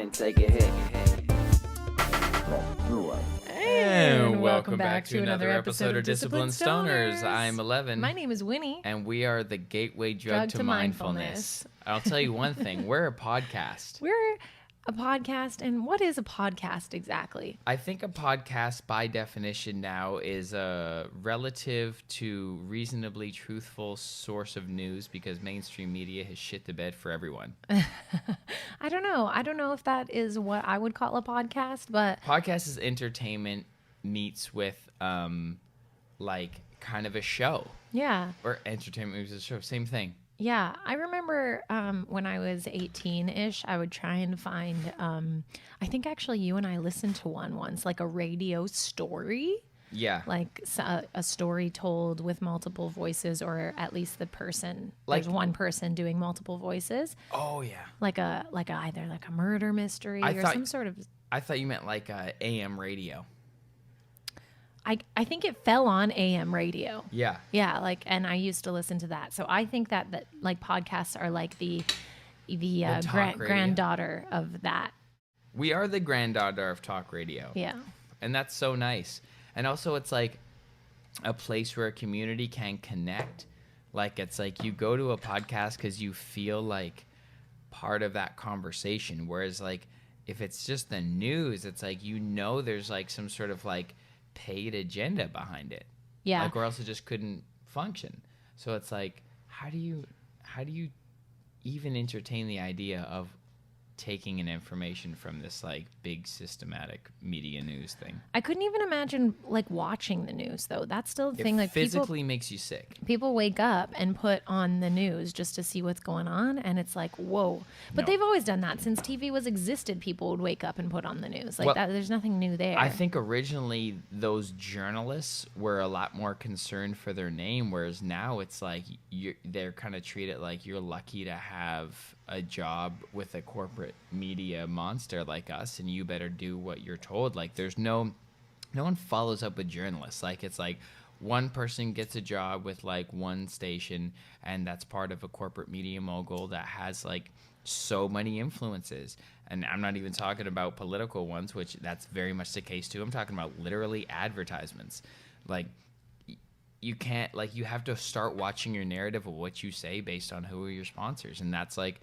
then take a hit. And welcome back to another episode of Disciplined Stoners. I'm Ellevan. My name is Winnie. And we are the gateway drug to mindfulness. I'll tell you one thing. We're a podcast. We're a podcast. And what is a podcast exactly? I think a podcast, by definition now, is a relative to reasonably truthful source of news because mainstream media has shit the bed for everyone. I don't know. I don't know if that is what I would call a podcast, but... Podcast is entertainment meets with, like, kind of a show. Yeah. Or entertainment meets a show. Same thing. Yeah, I remember when I was 18-ish, I would try and find, I think actually you and I listened to one once, like a radio story. Yeah. Like a story told with multiple voices, or at least the person, Like- there's one person doing multiple voices. Oh, yeah. Like either like a murder mystery or some sort of... I thought you meant like AM radio. I think it fell on AM radio. Yeah. Yeah, and I used to listen to that. So I think that like podcasts are like the talk radio. granddaughter of that. We are the granddaughter of talk radio. Yeah. And that's so nice. And also it's like a place where a community can connect. Like it's like you go to a podcast because you feel like part of that conversation. Whereas like if it's just the news, it's like, there's like some sort of like paid agenda behind it. Yeah. Like or else it just couldn't function. So it's like, how do you even entertain the idea of taking in information from this like big systematic media news thing? I couldn't even imagine like watching the news though. That's still the thing. Like physically makes you sick. People wake up and put on the news just to see what's going on, and it's like, whoa. But they've always done that since TV was existed. People would wake up and put on the news like that. There's nothing new there. I think originally those journalists were a lot more concerned for their name, whereas now it's like they're kind of treated like you're lucky to have a job with a corporate media monster like us, and you better do what you're told. Like there's no one follows up with journalists. Like it's like one person gets a job with like one station, and that's part of a corporate media mogul that has like so many influences. And I'm not even talking about political ones, which that's very much the case too. I'm talking about literally advertisements. Like you can't, like, you have to start watching your narrative of what you say based on who are your sponsors. And that's like,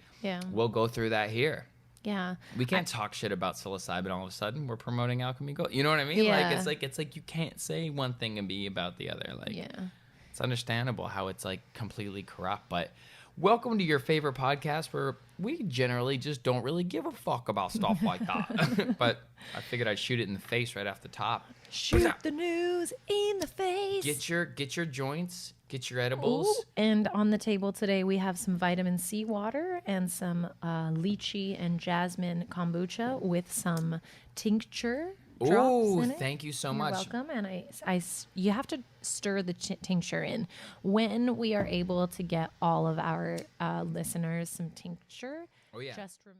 we'll go through that here. Yeah. We can't talk shit about psilocybin all of a sudden. We're promoting Alchemy Gold. You know what I mean? Yeah. Like, it's like you can't say one thing and be about the other. Like, yeah. It's understandable how it's like completely corrupt. But welcome to your favorite podcast where we generally just don't really give a fuck about stuff like that. But I figured I'd shoot it in the face right off the top. Shoot the news in the face. Get your joints, get your edibles. Ooh, and on the table today, we have some vitamin C water and some lychee and jasmine kombucha with some tincture drops in it. Thank you so You're much. welcome. And you have to stir the tincture in. When we are able to get all of our listeners some tincture, Oh, yeah. just remember.